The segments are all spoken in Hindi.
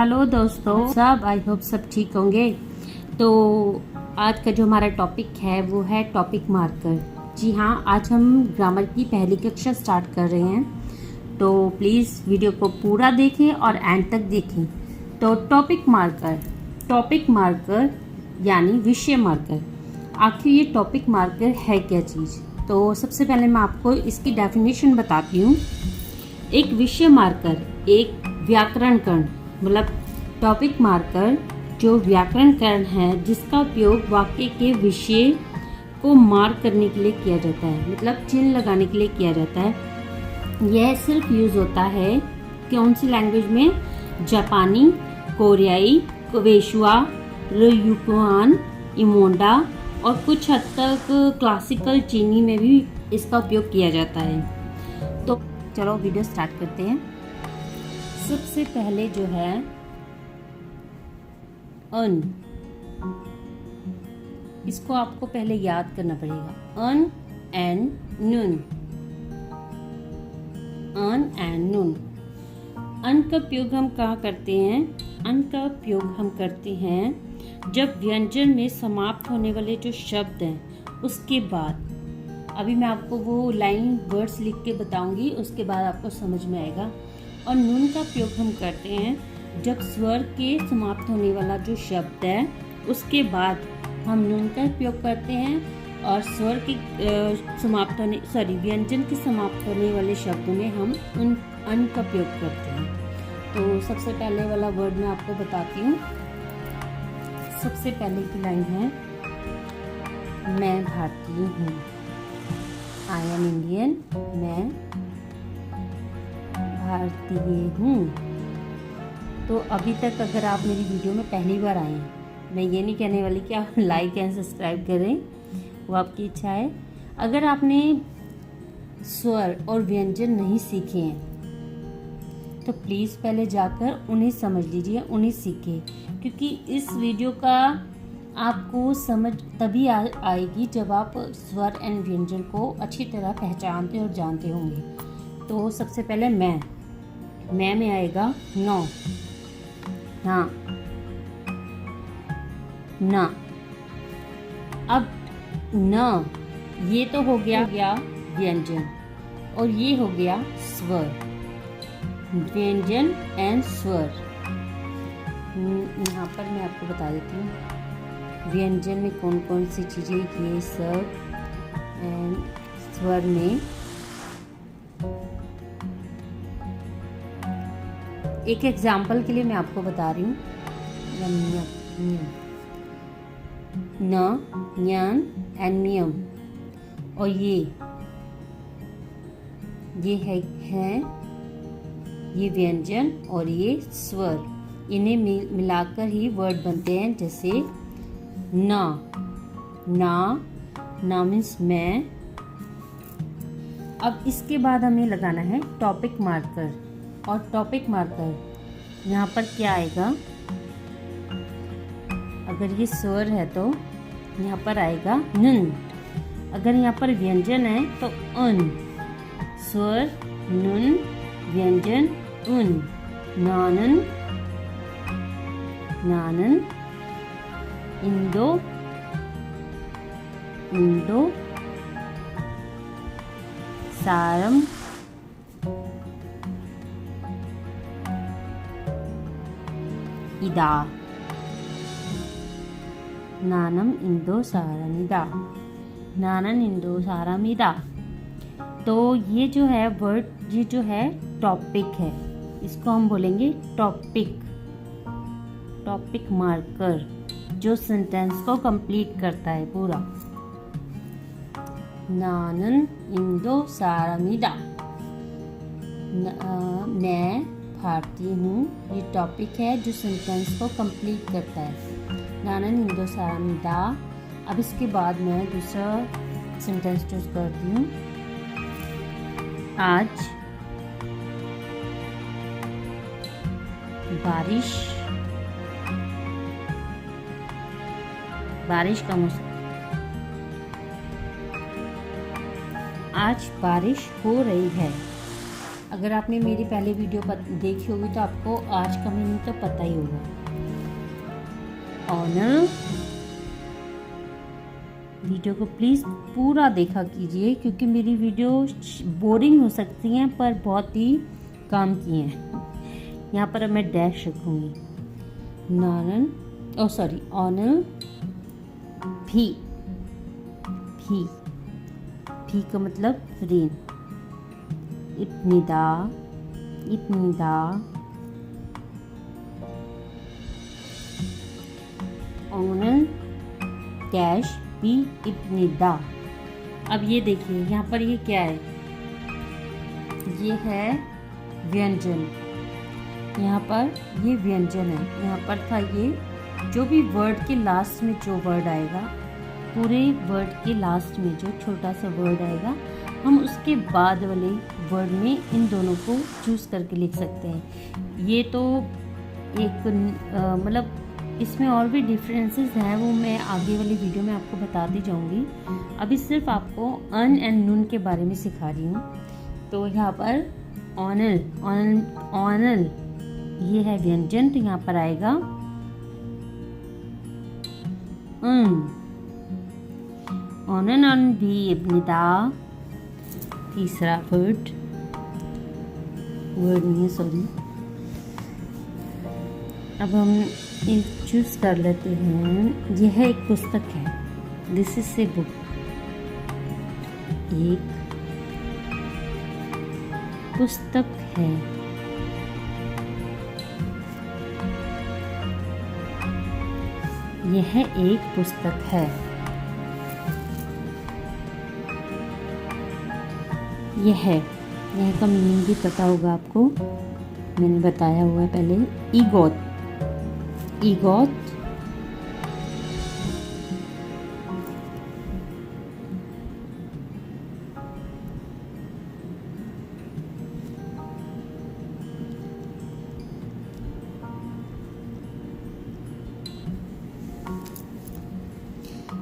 हेलो दोस्तों, सब आई होप सब ठीक होंगे। तो आज का जो हमारा टॉपिक है वो है टॉपिक मार्कर। जी हाँ, आज हम ग्रामर की पहली कक्षा स्टार्ट कर रहे हैं, तो प्लीज़ वीडियो को पूरा देखें और एंड तक देखें। तो टॉपिक मार्कर यानी विषय मार्कर। आखिर ये टॉपिक मार्कर है क्या चीज़? तो सबसे पहले मैं आपको इसकी डेफिनेशन बताती हूँ। एक विषय मार्कर एक व्याकरण कर्ण, मतलब टॉपिक मार्कर जो व्याकरण कर्ण है जिसका उपयोग वाक्य के विषय को मार्क करने के लिए किया जाता है, मतलब चिन्ह लगाने के लिए किया जाता है। यह सिर्फ यूज होता है कौन सी लैंग्वेज में? जापानी, कोरियाई, क्वेशुआ, युक्रेन, इमोंडा और कुछ हद तक क्लासिकल चीनी में भी इसका उपयोग किया जाता है। तो चलो वीडियो स्टार्ट करते हैं। सबसे पहले जो है अन, इसको आपको पहले याद करना पड़ेगा। अन एंड नून, अन एंड नून। अन का उपयोग हम कहाँ करते हैं? अन का उपयोग हम करते हैं जब व्यंजन में समाप्त होने वाले जो शब्द हैं उसके बाद। अभी मैं आपको वो लाइन वर्ड्स लिख के बताऊंगी, उसके बाद आपको समझ में आएगा। और नून का उपयोग हम करते हैं जब स्वर के समाप्त होने वाला जो शब्द है उसके बाद हम नून का उपयोग करते हैं, और स्वर के व्यंजन के समाप्त होने वाले शब्दों में हम उन अन का उपयोग करते हैं। तो सबसे पहले वाला वर्ड मैं आपको बताती हूँ। सबसे पहले की लाइन है, मैं भारतीय हूँ। आई एम इंडियन, मैं भारतीय हूँ। तो अभी तक अगर आप मेरी वीडियो में पहली बार आए हैं, मैं ये नहीं कहने वाली कि आप लाइक एंड सब्सक्राइब करें, वो आपकी इच्छा है। अगर आपने स्वर और व्यंजन नहीं सीखे हैं तो प्लीज़ पहले जाकर उन्हें समझ लीजिए, उन्हें सीखें, क्योंकि इस वीडियो का आपको समझ तभी आएगी जब आप स्वर एंड व्यंजन को अच्छी तरह पहचानते और जानते होंगे। तो सबसे पहले मैं में आएगा नौ, हाँ ना। अब न, ये तो हो गया व्यंजन और ये हो गया स्वर। व्यंजन एंड स्वर, यहाँ पर मैं आपको बता देती हूँ व्यंजन में कौन कौन सी चीज़ें, ये सब, एंड स्वर में एक एग्जाम्पल के लिए मैं आपको बता रही हूँ। न, ज्ञान एंड नियम, और ये है ये व्यंजन और ये स्वर। इन्हें मिलाकर ही वर्ड बनते हैं, जैसे ना मीन्स मैं। अब इसके बाद हमें लगाना है टॉपिक मार्कर, और टॉपिक मार्कर यहाँ पर क्या आएगा? अगर ये स्वर है तो यहाँ पर आएगा नन, अगर यहाँ पर व्यंजन है तो अन। स्वर नुन, व्यंजन उन। नानन, इंदो, सारम, इदा। नानम इंदो सारमिदा, नानन इंदो सारमिदा। तो ये जो है वर्ड, ये जो है टॉपिक है, इसको हम बोलेंगे टॉपिक मार्कर, जो सेंटेंस को कंप्लीट करता है पूरा। नानन इंदो सारमिदा, मैं भारतीय हूँ, ये टॉपिक है जो सेंटेंस को कंप्लीट करता है। नानन इंदो सारमिदा। अब इसके बाद मैं दूसरा सेंटेंस चूज करती हूँ। आज बारिश का मौसम, आज बारिश हो रही है। अगर आपने मेरी पहले वीडियो देखी होगी तो आपको आज का मीनिंग तो पता ही होगा। ऑनर, वीडियो को प्लीज़ पूरा देखा कीजिए क्योंकि मेरी वीडियो बोरिंग हो सकती हैं पर बहुत ही काम की हैं। यहाँ पर अब मैं डैश रखूँगी। ऑनर, भी का मतलब रेन। इब्निदा, ऑनर डैश भी इब्निदा। अब ये देखिए यहाँ पर ये क्या है, ये है व्यंजन। यहाँ पर ये व्यंजन है। यहाँ पर था ये जो भी वर्ड के लास्ट में जो वर्ड आएगा, पूरे वर्ड के लास्ट में जो छोटा सा वर्ड आएगा, हम उसके बाद वाले वर्ड में इन दोनों को चूज़ करके लिख सकते हैं। ये तो एक मतलब इसमें और भी डिफरेंसेस हैं, वो मैं आगे वाली वीडियो में आपको बताती जाऊंगी। अभी सिर्फ आपको अन एंड नून के बारे में सिखा रही हूँ। तो यहाँ पर ऑनल ये है व्यंजन, तो यहाँ पर आएगा ऑनन भी इब्निदा। तीसरा वर्ड नहीं है, सॉरी। अब हम एक चूज कर लेते हैं। यह एक पुस्तक है, दिस इज ए बुक। एक पुस्तक है। यह एक पुस्तक है। यह का मीनिंग भी पता होगा आपको, मैंने बताया हुआ है पहले। ईगोत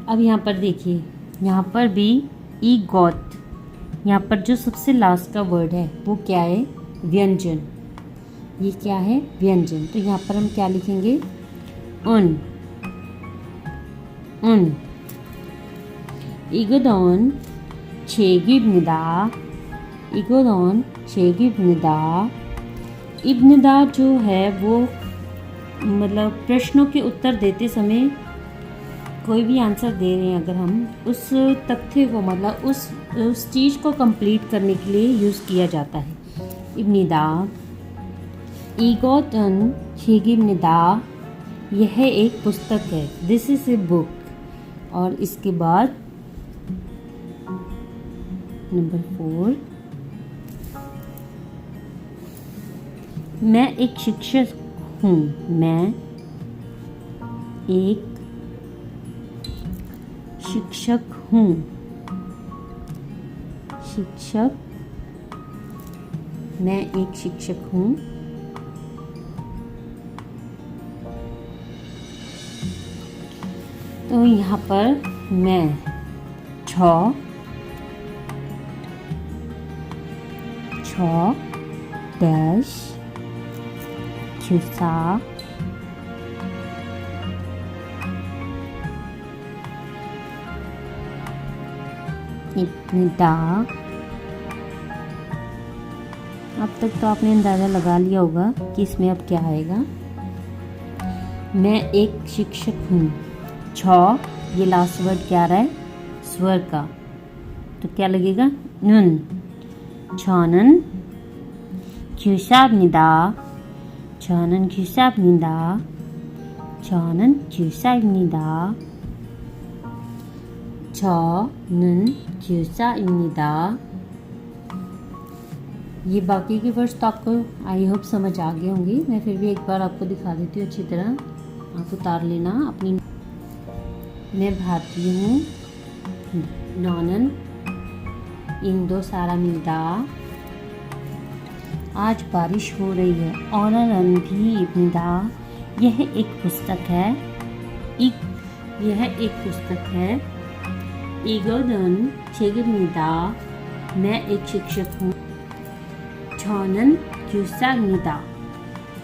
अब यहाँ पर देखिए, यहाँ पर भी ईगोत, यहाँ पर जो सबसे लास्ट का वर्ड है वो क्या है, व्यंजन। ये क्या है, व्यंजन। तो यहाँ पर हम क्या लिखेंगे, उन। इगोदॉन छेगिब्निदा। इब्निदा जो है वो मतलब प्रश्नों के उत्तर देते समय कोई भी आंसर दे रहे हैं अगर हम, उस तथ्य को मतलब उस चीज़ को कंप्लीट करने के लिए यूज़ किया जाता है। इब्निदा, ईगोतन छेगिब्निदा, यह एक पुस्तक है, दिस इज ए बुक। और इसके बाद नंबर 4, मैं एक शिक्षक हूँ। मैं एक शिक्षक हूँ। मैं एक शिक्षक हूँ। तो यहाँ पर मैं छ डैश खिसा इब्निदा। अब तक तो आपने अंदाज़ा लगा लिया होगा कि इसमें अब क्या आएगा। मैं एक शिक्षक हूँ। ये लास्ट वर्ड क्या आ रहा है, स्वर का, तो क्या लगेगा, नुन। छानन क्यूसाबनिदा। ये बाकी के वर्ड्स तो आपको आई होप समझ आ गए होंगे। मैं फिर भी एक बार आपको दिखा देती हूँ अच्छी तरह, आप उतार लेना अपनी। मैं भारतीय हूँ। नॉनन इंदो सारा मिलदा। आज बारिश हो रही है। ऑनरन भी इब्निदा। यह एक पुस्तक है। ईगोदन छेगिब्निदा। मैं एक शिक्षक हूँ। 저는 규상이다।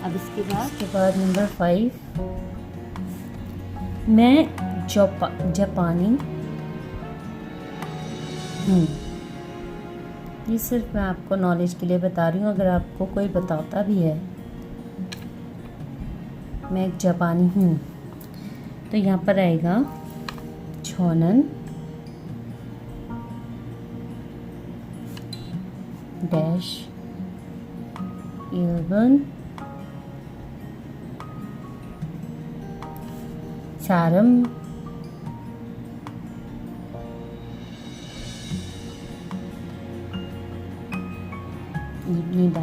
अब इसके बाद नंबर 5, मैं जापानी हूँ। ये सिर्फ मैं आपको नॉलेज के लिए बता रही हूँ, अगर आपको कोई बताता भी है मैं एक जापानी हूँ तो यहाँ पर आएगा 저는 डैश 일본 사람 입니다।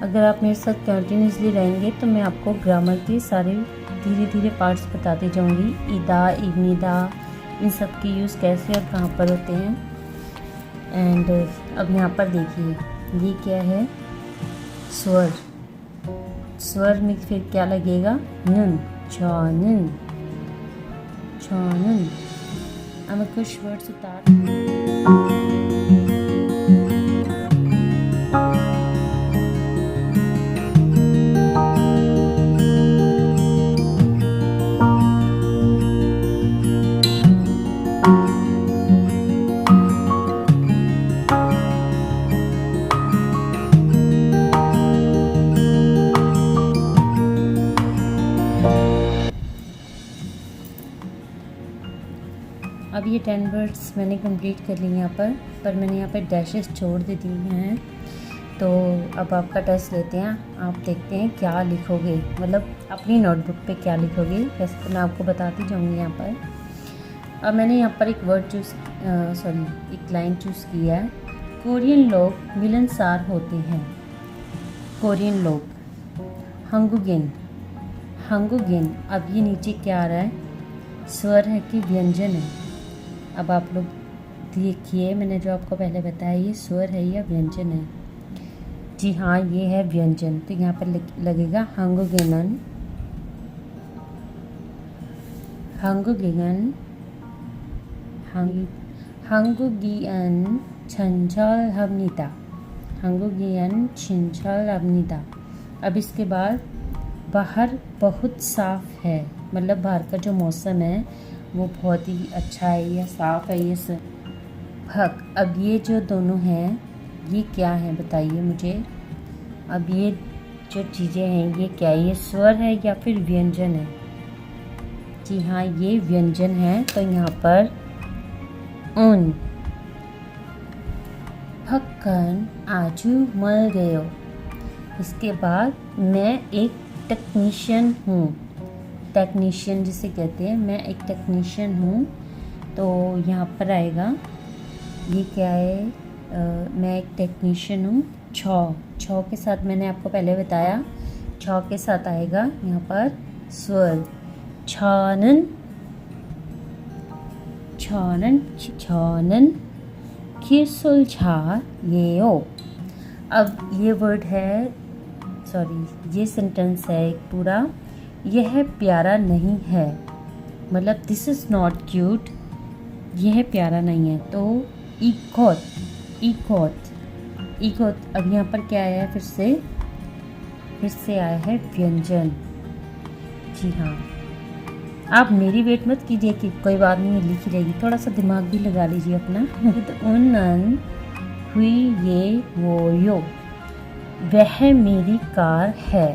अगर आप मेरे साथ कंटिन्यूसली रहेंगे तो मैं आपको ग्रामर के सारे धीरे धीरे पार्ट्स बताती जाऊंगी। इदा, इब्निदा, इन सब की यूज़ कैसे और कहाँ पर होते हैं। एंड अब यहाँ पर देखिए ये क्या है, स्वर। स्वर में फिर क्या लगेगा, नन, छानन, छानन। अब मैं कुछ वर्ड्स उतार अब ये 10 वर्ड्स मैंने कंप्लीट कर लिए यहाँ पर मैंने यहाँ पर डैशेस छोड़ दे दी हैं। तो अब आपका टेस्ट लेते हैं, आप देखते हैं क्या लिखोगे, मतलब अपनी नोटबुक पे क्या लिखोगे। वैसे तो मैं आपको बताती जाऊँगी यहाँ पर। अब मैंने यहाँ पर एक वर्ड एक लाइन चूज़ किया है। कोरियन लोग मिलनसार होते हैं। कोरियन लोग, हंगुगेन, हंगुगेन। अब ये नीचे क्या आ रहा है, स्वर है कि व्यंजन है। अब आप लोग देखिए, मैंने जो आपको पहले बताया ये स्वर है या व्यंजन है। जी हाँ, ये है व्यंजन। तो यहाँ पर लगेगा हंगुगेनन, हंगुगेन, हंगुगियन छंछल합니다, हंगुगियन छंछल합니다। अब इसके बाद बाहर बहुत साफ़ है, मतलब बाहर का जो मौसम है वो बहुत ही अच्छा है या साफ़ है। ये हक। अब ये जो दोनों हैं ये क्या है बताइए मुझे। अब ये जो चीज़ें हैं ये क्या है, ये स्वर है या फिर व्यंजन है। जी हाँ, ये व्यंजन है। तो यहाँ पर उन हक्कन आजू मर गयो। इसके बाद मैं एक टेक्नीशियन हूँ। टेक्नीशियन जिसे कहते हैं, मैं एक टेक्नीशियन हूँ। तो यहाँ पर आएगा ये क्या है, मैं एक टेक्नीशियन हूँ। छौ के साथ मैंने आपको पहले बताया, छौ के साथ आएगा यहाँ पर स्वर। छानन, छानन, छानन 기술자예요। अब ये वर्ड है, ये सेंटेंस है एक पूरा। यह प्यारा नहीं है, मतलब दिस इज़ नॉट क्यूट, यह प्यारा नहीं है। तो इकोत, इकोत, इकोत। अब यहाँ पर क्या आया है, फिर से आया है व्यंजन। जी हाँ, आप मेरी वेट मत कीजिए कि कोई बात नहीं लिखी रहेगी, थोड़ा सा दिमाग भी लगा लीजिए अपना। तो उन्नन हुई ये वो यो, वह मेरी कार है।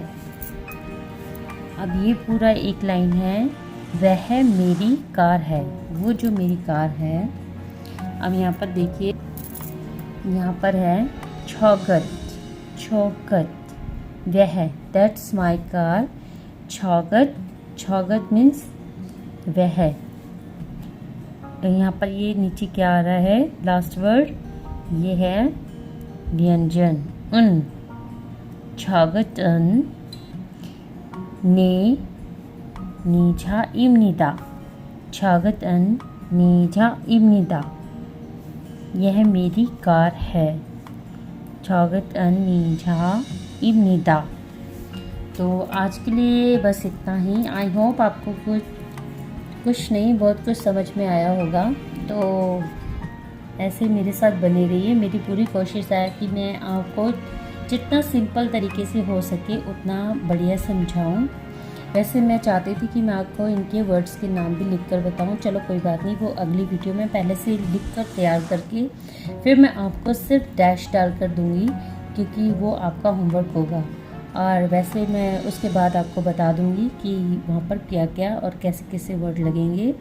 अब ये पूरा एक लाइन है, वह मेरी कार है, वो जो मेरी कार है। अब यहाँ पर देखिए, यहाँ पर है छौगत, छौगत, वह, दैट्स माई कार। छौगत, छौगत मीन्स वह। तो यहाँ पर ये नीचे क्या आ रहा है, लास्ट वर्ड ये है व्यंजन उन। छौगतन ने नि자입니다, छौगतन नि자입니다। यह मेरी कार है, छौगतन नि자입니다। तो आज के लिए बस इतना ही। आई होप आपको कुछ नहीं बहुत कुछ समझ में आया होगा। तो ऐसे मेरे साथ बने रहिए। मेरी पूरी कोशिश है कि मैं आपको जितना सिंपल तरीके से हो सके उतना बढ़िया समझाऊं। वैसे मैं चाहती थी कि मैं आपको इनके वर्ड्स के नाम भी लिख कर बताऊँ, चलो कोई बात नहीं, वो अगली वीडियो में पहले से लिख कर तैयार करके फिर मैं आपको सिर्फ डैश डाल कर दूँगी, क्योंकि वो आपका होमवर्क होगा। और वैसे मैं उसके बाद आपको बता दूँगी कि वहाँ पर क्या क्या और कैसे कैसे वर्ड लगेंगे।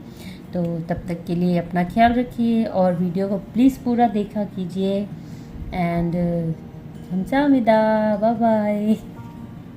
तो तब तक के लिए अपना ख्याल रखिए और वीडियो को प्लीज़ पूरा देखा कीजिए। एंड 감사합니다. Bye bye.